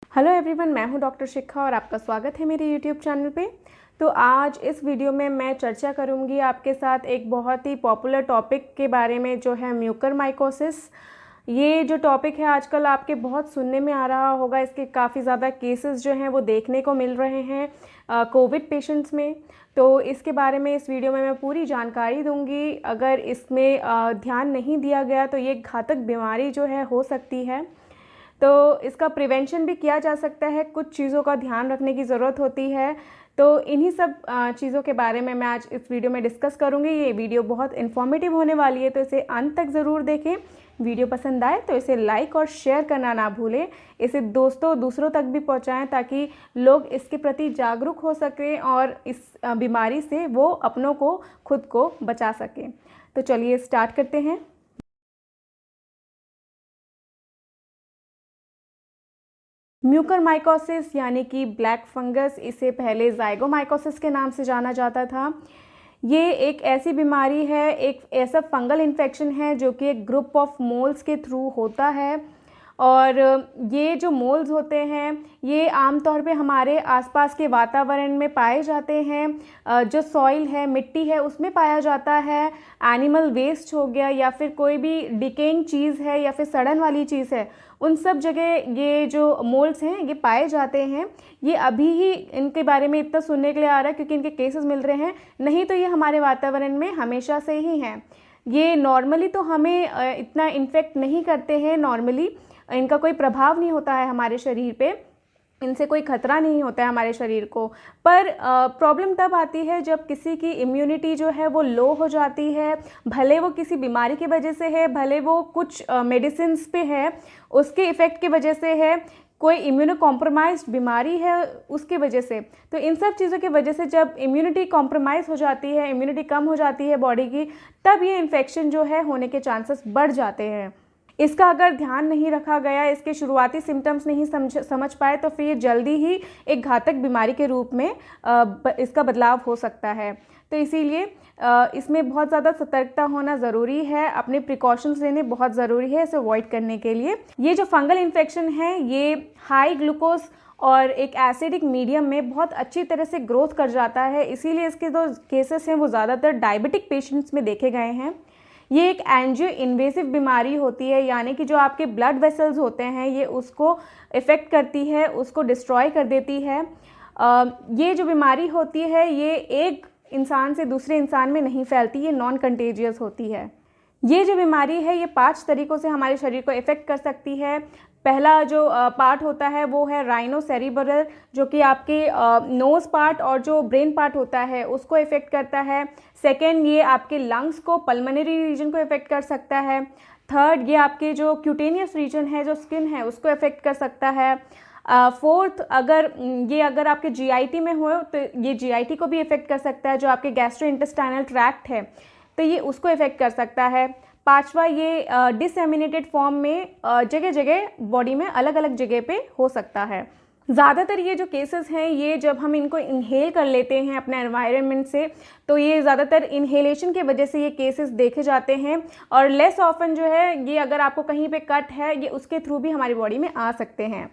Hello everyone, मैं हूं doctor शिखा और आपका स्वागत है मेरे यूट्यूब चैनल पे। तो आज इस वीडियो में मैं चर्चा करूंगी आपके साथ एक बहुत ही पॉपुलर टॉपिक के बारे में, जो है म्यूकरमाइकोसिस। ये जो टॉपिक है आजकल आपके बहुत सुनने में आ रहा होगा। इसके काफ़ी ज़्यादा केसेस जो हैं वो देखने को मिल रहे हैं कोविड पेशेंट्स में। तो इसके बारे में इस वीडियो में मैं पूरी जानकारी दूंगी। अगर इसमें ध्यान नहीं दिया गया तो ये घातक बीमारी जो है हो सकती है। तो इसका प्रिवेंशन भी किया जा सकता है, कुछ चीज़ों का ध्यान रखने की ज़रूरत होती है। तो इन्हीं सब चीज़ों के बारे में मैं आज इस वीडियो में डिस्कस करूँगी। ये वीडियो बहुत इन्फॉर्मेटिव होने वाली है, तो इसे अंत तक ज़रूर देखें। वीडियो पसंद आए तो इसे लाइक और शेयर करना ना भूलें। इसे दूसरों तक भी पहुँचाएँ ताकि लोग इसके प्रति जागरूक हो सकें और इस बीमारी से वो अपनों को, खुद को बचा सकें। तो चलिए स्टार्ट करते हैं। म्यूकरमाइकोसिस यानी कि ब्लैक फंगस, इसे पहले ज़ाइगोमाइकोसिस के नाम से जाना जाता था। ये एक ऐसी बीमारी है, एक ऐसा फंगल इन्फेक्शन है जो कि एक ग्रुप ऑफ मोल्स के थ्रू होता है। और ये जो मोल्स होते हैं ये आमतौर पे हमारे आसपास के वातावरण में पाए जाते हैं। जो सॉइल है, मिट्टी है, उसमें पाया जाता है। एनिमल वेस्ट हो गया या फिर कोई भी डिकेइंग चीज़ है या फिर सड़न वाली चीज़ है, उन सब जगह ये जो मोल्ड्स हैं ये पाए जाते हैं। ये अभी ही इनके बारे में इतना सुनने के लिए आ रहा है क्योंकि इनके केसेस मिल रहे हैं, नहीं तो ये हमारे वातावरण में हमेशा से ही हैं। ये नॉर्मली तो हमें इतना इन्फेक्ट नहीं करते हैं, नॉर्मली इनका कोई प्रभाव नहीं होता है हमारे शरीर पे, इनसे कोई खतरा नहीं होता है हमारे शरीर को। पर प्रॉब्लम तब आती है जब किसी की इम्यूनिटी जो है वो लो हो जाती है। भले वो किसी बीमारी की वजह से है, भले वो कुछ मेडिसिन्स पे है, उसके इफ़ेक्ट की वजह से है, कोई इम्यूनो कॉम्प्रोमाइज्ड बीमारी है उसकी वजह से। तो इन सब चीज़ों की वजह से जब इम्यूनिटी कॉम्प्रोमाइज़ हो जाती है, इम्यूनिटी कम हो जाती है बॉडी की, तब ये इन्फेक्शन जो है होने के चांसेस बढ़ जाते हैं। इसका अगर ध्यान नहीं रखा गया, इसके शुरुआती सिम्टम्स नहीं समझ पाए, तो फिर ये जल्दी ही एक घातक बीमारी के रूप में इसका बदलाव हो सकता है। तो इसीलिए इसमें बहुत ज़्यादा सतर्कता होना ज़रूरी है, अपने प्रिकॉशंस लेने बहुत ज़रूरी है इसे अवॉइड करने के लिए। ये जो फंगल इन्फेक्शन है ये हाई ग्लूकोज और एक एसिडिक मीडियम में बहुत अच्छी तरह से ग्रोथ कर जाता है। इसीलिए इसके जो केसेस हैं वो ज़्यादातर डायबिटिक पेशेंट्स में देखे गए हैं। ये एक एंजियो इन्वेसिव बीमारी होती है, यानी कि जो आपके ब्लड वेसल्स होते हैं ये उसको इफ़ेक्ट करती है, उसको डिस्ट्रॉय कर देती है। ये जो बीमारी होती है ये एक इंसान से दूसरे इंसान में नहीं फैलती, ये नॉन कंटेजियस होती है। ये जो बीमारी है ये 5 तरीक़ों से हमारे शरीर को इफ़ेक्ट कर सकती है। पहला जो पार्ट होता है वो है राइनोसेरिब्रल, जो कि आपके नोज़ पार्ट और जो ब्रेन पार्ट होता है उसको इफ़ेक्ट करता है। सेकेंड, ये आपके लंग्स को, पल्मोनरी रीजन को इफ़ेक्ट कर सकता है। थर्ड, ये आपके जो क्यूटेनियस रीजन है, जो स्किन है, उसको इफ़ेक्ट कर सकता है। फोर्थ, अगर आपके जीआईटी में हो तो ये जीआईटी को भी इफ़ेक्ट कर सकता है, जो आपके गैस्ट्रोइंटेस्टाइनल ट्रैक्ट है तो ये उसको इफ़ेक्ट कर सकता है। पांचवा, ये डिसएमिनेटेड फॉर्म में जगह जगह बॉडी में अलग अलग जगह पे हो सकता है। ज़्यादातर ये जो केसेस हैं ये जब हम इनको इनहेल कर लेते हैं अपने एनवायरनमेंट से, तो ये ज़्यादातर इनहेलेशन की वजह से ये केसेस देखे जाते हैं। और लेस ऑफन जो है ये अगर आपको कहीं पे कट है ये उसके थ्रू भी हमारी बॉडी में आ सकते हैं।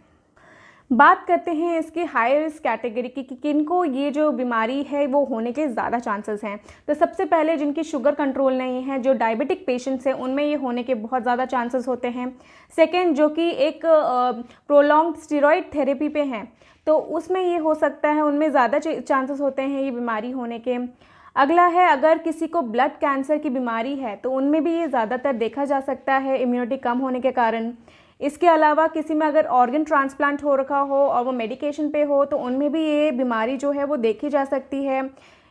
बात करते हैं इसकी हाई रिस्क कैटेगरी की कि किनको ये जो बीमारी है वो होने के ज़्यादा चांसेस हैं। तो सबसे पहले जिनकी शुगर कंट्रोल नहीं है, जो डायबिटिक पेशेंट्स हैं, उनमें ये होने के बहुत ज़्यादा चांसेस होते हैं। सेकंड, जो कि एक प्रोलॉन्ग्ड स्टेरॉइड थेरेपी पे हैं तो उसमें ये हो सकता है, उनमें ज़्यादा चांसेस होते हैं ये बीमारी होने के। अगला है, अगर किसी को ब्लड कैंसर की बीमारी है तो उनमें भी ये ज़्यादातर देखा जा सकता है इम्यूनिटी कम होने के कारण। इसके अलावा किसी में अगर ऑर्गन ट्रांसप्लांट हो रखा हो और वो मेडिकेशन पे हो तो उनमें भी ये बीमारी जो है वो देखी जा सकती है।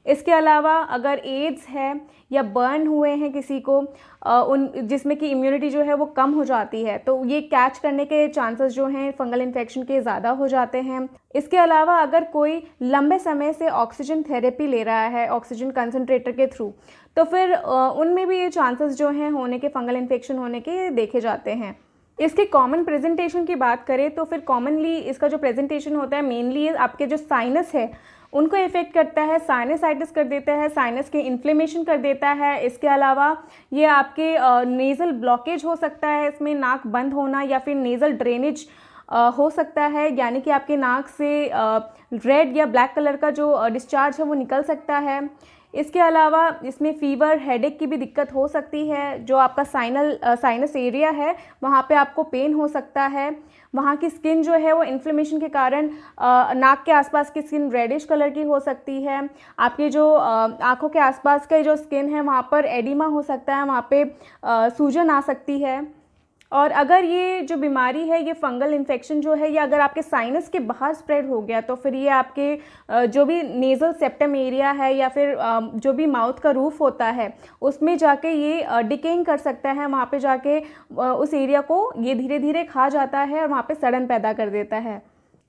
इसके अलावा अगर एड्स है या बर्न हुए हैं किसी को, जिसमें कि इम्यूनिटी जो है वो कम हो जाती है, तो ये कैच करने के चांसेस जो हैं फंगल इन्फेक्शन के ज़्यादा हो जाते हैं। इसके अलावा अगर कोई लंबे समय से ऑक्सीजन थेरेपी ले रहा है ऑक्सीजन कंसनट्रेटर के थ्रू, तो फिर उनमें भी ये चांसेस जो हैं होने के, फंगल इन्फेक्शन होने के देखे जाते हैं। इसके कॉमन प्रेजेंटेशन की बात करें तो फिर कॉमनली इसका जो प्रेजेंटेशन होता है मेनली आपके जो साइनस है उनको इफ़ेक्ट करता है, साइनसाइटिस कर देता है, साइनस के इन्फ्लेमेशन कर देता है। इसके अलावा ये आपके नेज़ल ब्लॉकेज हो सकता है, इसमें नाक बंद होना या फिर नेज़ल ड्रेनेज हो सकता है, यानी कि आपके नाक से रेड या ब्लैक कलर का जो डिस्चार्ज है वो निकल सकता है। इसके अलावा इसमें फ़ीवर, हेडेक की भी दिक्कत हो सकती है। जो आपका साइनस एरिया है वहाँ पे आपको पेन हो सकता है। वहाँ की स्किन जो है वो इन्फ्लेमेशन के कारण नाक के आसपास की स्किन रेडिश कलर की हो सकती है। आपके जो आँखों के आसपास का जो स्किन है वहाँ पर एडिमा हो सकता है, वहाँ पे सूजन आ सकती है। और अगर ये जो बीमारी है, ये फंगल इन्फेक्शन जो है, ये अगर आपके साइनस के बाहर स्प्रेड हो गया तो फिर ये आपके जो भी नेज़ल सेप्टम एरिया है या फिर जो भी माउथ का रूफ होता है उसमें जाके ये डिकेइंग कर सकता है। वहाँ पे जाके उस एरिया को ये धीरे धीरे खा जाता है और वहाँ पे सड़न पैदा कर देता है।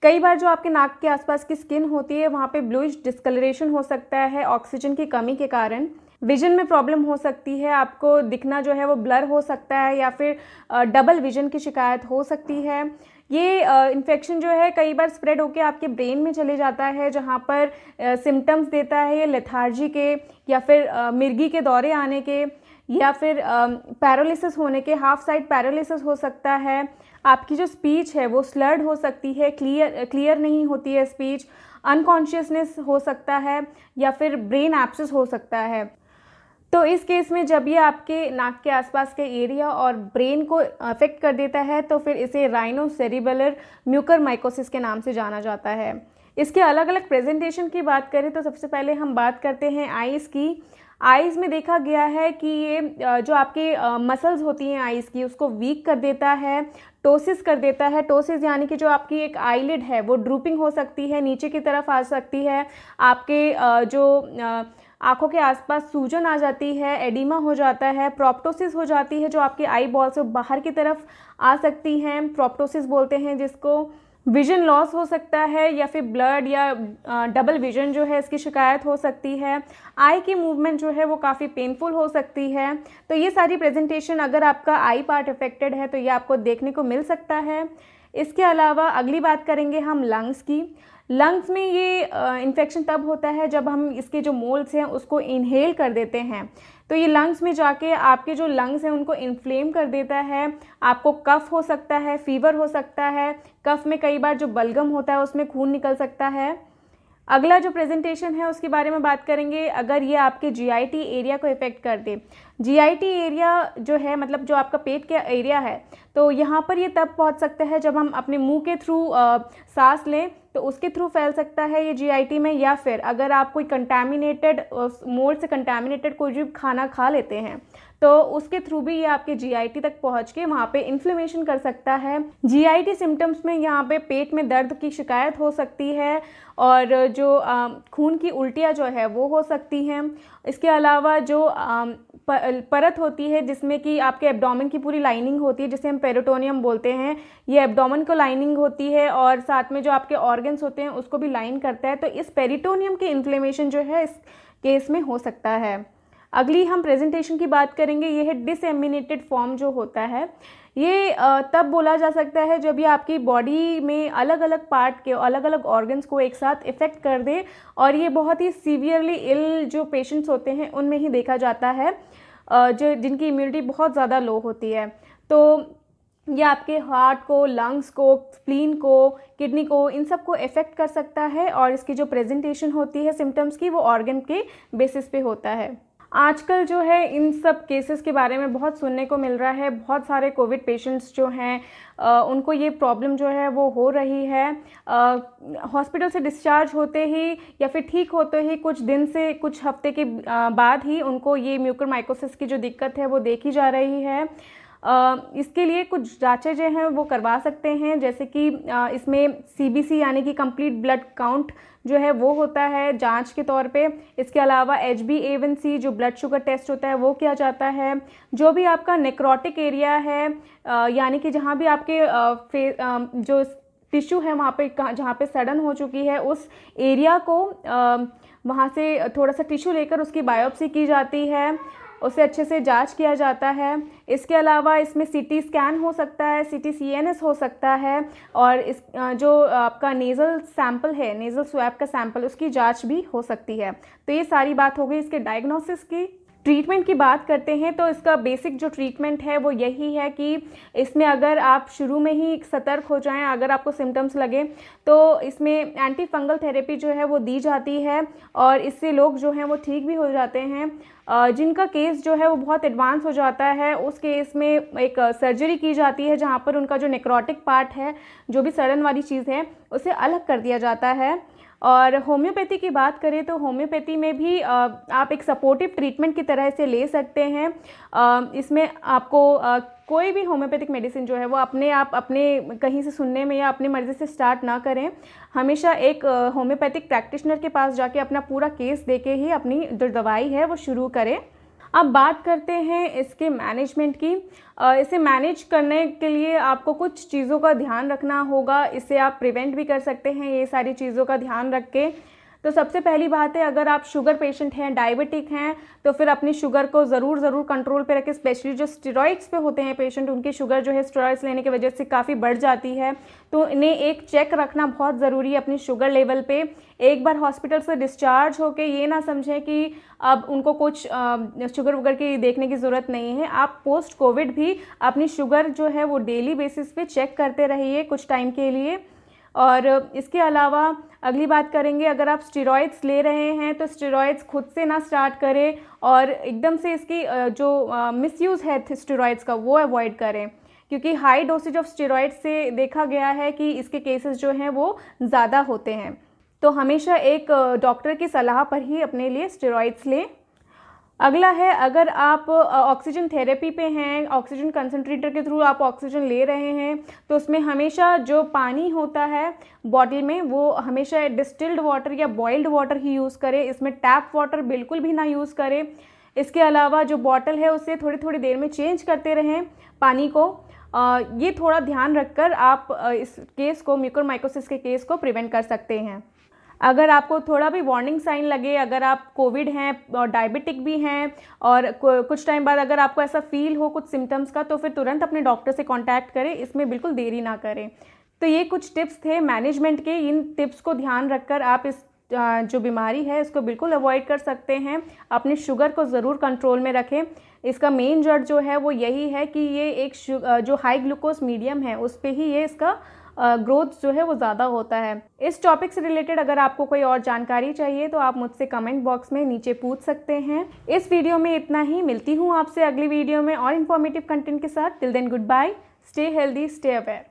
कई बार जो आपके नाक के आसपास की स्किन होती है वहाँ पे ब्लूइश डिस्कलरेशन हो सकता है ऑक्सीजन की कमी के कारण। विजन में प्रॉब्लम हो सकती है, आपको दिखना जो है वो ब्लर हो सकता है या फिर डबल विजन की शिकायत हो सकती है। ये इन्फेक्शन जो है कई बार स्प्रेड होकर आपके ब्रेन में चले जाता है, जहाँ पर सिम्टम्स देता है ये लेथार्जी के या फिर मिर्गी के दौरे आने के या फिर पैरालिसिस होने के, हाफ साइड पैरालिसिस हो सकता है। आपकी जो स्पीच है वो स्लर्ड हो सकती है, क्लियर नहीं होती है स्पीच, अनकॉन्शियसनेस हो सकता है या फिर ब्रेन एब्सेस हो सकता है। तो इस केस में जब ये आपके नाक के आसपास के एरिया और ब्रेन को अफेक्ट कर देता है तो फिर इसे राइनोसेरिबेलर म्यूकरमाइकोसिस के नाम से जाना जाता है। इसके अलग अलग प्रेजेंटेशन की बात करें तो सबसे पहले हम बात करते हैं आइज़ की। आइज़ में देखा गया है कि ये जो आपके मसल्स होती हैं आइज़ की उसको वीक कर देता है, टोसिस कर देता है। टोसिस यानी कि जो आपकी एक आईलिड है वो ड्रूपिंग हो सकती है, नीचे की तरफ आ सकती है। आपके जो आँखों के आसपास सूजन आ जाती है, एडिमा हो जाता है, प्रोप्टोसिस हो जाती है, जो आपकी आई बॉल से बाहर की तरफ आ सकती हैं, प्रोप्टोसिस बोलते हैं जिसको। विजन लॉस हो सकता है या फिर ब्लड या डबल विजन जो है इसकी शिकायत हो सकती है। आई की मूवमेंट जो है वो काफ़ी पेनफुल हो सकती है। तो ये सारी प्रेजेंटेशन अगर आपका आई पार्ट अफेक्टेड है तो ये आपको देखने को मिल सकता है। इसके अलावा अगली बात करेंगे हम लंग्स की। लंग्स में ये इन्फेक्शन तब होता है जब हम इसके जो मोल्स हैं उसको इनहेल कर देते हैं, तो ये लंग्स में जाके आपके जो लंग्स हैं उनको इन्फ्लेम कर देता है। आपको कफ हो सकता है, फीवर हो सकता है, कफ में कई बार जो बलगम होता है उसमें खून निकल सकता है। अगला जो प्रेजेंटेशन है उसके बारे में बात करेंगे। अगर ये आपके जीआईटी एरिया को इफ़ेक्ट कर दे, जीआईटी एरिया जो है मतलब जो आपका पेट का एरिया है, तो यहाँ पर ये तब पहुँच सकता है जब हम अपने मुंह के थ्रू सांस लें तो उसके थ्रू फैल सकता है ये जीआईटी में, या फिर अगर आप कोई कंटामिनेटेड मोल्ड से कंटामिनेटेड कोई भी खाना खा लेते हैं तो उसके थ्रू भी ये आपके जीआईटी तक पहुंच के वहाँ पे इन्फ्लेमेशन कर सकता है। जीआईटी सिम्टम्स में यहाँ पे पेट में दर्द की शिकायत हो सकती है और जो खून की उल्टियाँ जो है वो हो सकती हैं। इसके अलावा जो परत होती है जिसमें कि आपके एब्डोमेन की पूरी लाइनिंग होती है जिसे हम पेरिटोनियम बोलते हैं, ये एब्डोमेन को लाइनिंग होती है और साथ में जो आपके ऑर्गन्स होते हैं उसको भी लाइन करता है। तो इस पेरिटोनियम की इन्फ्लेमेशन जो है इस केस में हो सकता है। अगली हम प्रेजेंटेशन की बात करेंगे, ये है डिसएमिनेटेड फॉर्म जो होता है। ये तब बोला जा सकता है जब ये आपकी बॉडी में अलग अलग पार्ट के अलग अलग ऑर्गन्स को एक साथ इफ़ेक्ट कर दे और ये बहुत ही सीवियरली इल जो पेशेंट्स होते हैं उनमें ही देखा जाता है, जो जिनकी इम्यूनिटी बहुत ज़्यादा लो होती है। तो ये आपके हार्ट को, लंग्स को, स्प्लीन को, किडनी को, इन सब को इफ़ेक्ट कर सकता है और इसकी जो प्रेजेंटेशन होती है सिम्टम्स की वो ऑर्गन के बेसिस पे होता है। आजकल जो है इन सब केसेस के बारे में बहुत सुनने को मिल रहा है। बहुत सारे कोविड पेशेंट्स जो हैं उनको ये प्रॉब्लम जो है वो हो रही है। हॉस्पिटल से डिस्चार्ज होते ही या फिर ठीक होते ही कुछ दिन से कुछ हफ्ते के बाद ही उनको ये म्यूकरमाइकोसिस की जो दिक्कत है वो देखी जा रही है। इसके लिए कुछ जांचें जो हैं वो करवा सकते हैं, जैसे कि इसमें सीबीसी यानी कि कंप्लीट ब्लड काउंट जो है वो होता है जांच के तौर पे। इसके अलावा HbA1c जो ब्लड शुगर टेस्ट होता है वो किया जाता है। जो भी आपका नेक्रोटिक एरिया है यानी कि जहाँ भी आपके जो टिश्यू है वहाँ पे जहाँ पे सड़न हो चुकी है उस एरिया को वहाँ से थोड़ा सा टिश्यू लेकर उसकी बायोप्सी की जाती है, उसे अच्छे से जांच किया जाता है। इसके अलावा इसमें सीटी स्कैन हो सकता है, सीटी CNS हो सकता है और इस जो आपका नेज़ल सैंपल है, नेज़ल स्वैब का सैंपल, उसकी जांच भी हो सकती है। तो ये सारी बात हो गई इसके डायग्नोसिस की। ट्रीटमेंट की बात करते हैं तो इसका बेसिक जो ट्रीटमेंट है वो यही है कि इसमें अगर आप शुरू में ही सतर्क हो जाएं, अगर आपको सिम्टम्स लगे तो इसमें एंटी फंगल थेरेपी जो है वो दी जाती है और इससे लोग जो हैं वो ठीक भी हो जाते हैं। जिनका केस जो है वो बहुत एडवांस हो जाता है उस केस में एक सर्जरी की जाती है जहाँ पर उनका जो नेक्रोटिक पार्ट है, जो भी सड़न वाली चीज़ है, उसे अलग कर दिया जाता है। और होम्योपैथी की बात करें तो होम्योपैथी में भी आप एक सपोर्टिव ट्रीटमेंट की तरह से ले सकते हैं। इसमें आपको कोई भी होम्योपैथिक मेडिसिन जो है वो अपने आप अपने कहीं से सुनने में या अपनी मर्ज़ी से स्टार्ट ना करें। हमेशा एक होम्योपैथिक प्रैक्टिशनर के पास जाके अपना पूरा केस देके ही अपनी जो दवाई है वो शुरू करें। अब बात करते हैं इसके मैनेजमेंट की। इसे मैनेज करने के लिए आपको कुछ चीज़ों का ध्यान रखना होगा। इसे आप प्रिवेंट भी कर सकते हैं ये सारी चीज़ों का ध्यान रख के। तो सबसे पहली बात है, अगर आप शुगर पेशेंट हैं, डायबिटिक हैं, तो फिर अपनी शुगर को ज़रूर कंट्रोल पे रखें। स्पेशली जो स्टेरॉइड्स पे होते हैं पेशेंट, उनकी शुगर जो है स्टेरॉइड्स लेने की वजह से काफ़ी बढ़ जाती है, तो इन्हें एक चेक रखना बहुत ज़रूरी है अपनी शुगर लेवल पे। एक बार हॉस्पिटल से डिस्चार्ज होके ये ना समझें कि अब उनको कुछ शुगर वगैरह की देखने की ज़रूरत नहीं है। आप पोस्ट कोविड भी अपनी शुगर जो है वो डेली बेसिस पे चेक करते रहिए कुछ टाइम के लिए। और इसके अलावा अगली बात करेंगे, अगर आप स्टेरॉइड्स ले रहे हैं तो स्टेरॉइड्स खुद से ना स्टार्ट करें और एकदम से इसकी जो मिसयूज़ है स्टेरॉइड्स का वो अवॉइड करें, क्योंकि हाई डोसेज ऑफ स्टेरॉइड्स से देखा गया है कि इसके केसेस जो हैं वो ज़्यादा होते हैं। तो हमेशा एक डॉक्टर की सलाह पर ही अपने लिए स्टेरॉइड्स लें। अगला है, अगर आप ऑक्सीजन थेरेपी पे हैं, ऑक्सीजन कंसंट्रेटर के थ्रू आप ऑक्सीजन ले रहे हैं, तो उसमें हमेशा जो पानी होता है बॉटल में वो हमेशा डिस्टिल्ड वाटर या बॉइल्ड वाटर ही यूज़ करें। इसमें टैप वाटर बिल्कुल भी ना यूज़ करें। इसके अलावा जो बॉटल है उसे थोड़ी थोड़ी देर में चेंज करते रहें पानी को। ये थोड़ा ध्यान रखकर आप इस केस को, म्यूकोरमाइकोसिस के केस को प्रिवेंट कर सकते हैं। अगर आपको थोड़ा भी वार्निंग साइन लगे, अगर आप कोविड हैं और डायबिटिक भी हैं और कुछ टाइम बाद अगर आपको ऐसा फील हो कुछ सिम्टम्स का, तो फिर तुरंत अपने डॉक्टर से कांटेक्ट करें, इसमें बिल्कुल देरी ना करें। तो ये कुछ टिप्स थे मैनेजमेंट के। इन टिप्स को ध्यान रखकर आप इस जो बीमारी है इसको बिल्कुल अवॉइड कर सकते हैं। अपनी शुगर को ज़रूर कंट्रोल में रखें। इसका मेन जड़ जो है वो यही है कि ये एक जो हाई ग्लूकोज मीडियम है उस पर ही ये इसका ग्रोथ जो है वो ज़्यादा होता है। इस टॉपिक से रिलेटेड अगर आपको कोई और जानकारी चाहिए तो आप मुझसे कमेंट बॉक्स में नीचे पूछ सकते हैं। इस वीडियो में इतना ही। मिलती हूँ आपसे अगली वीडियो में और इन्फॉर्मेटिव कंटेंट के साथ। Till then goodbye, stay healthy, stay aware.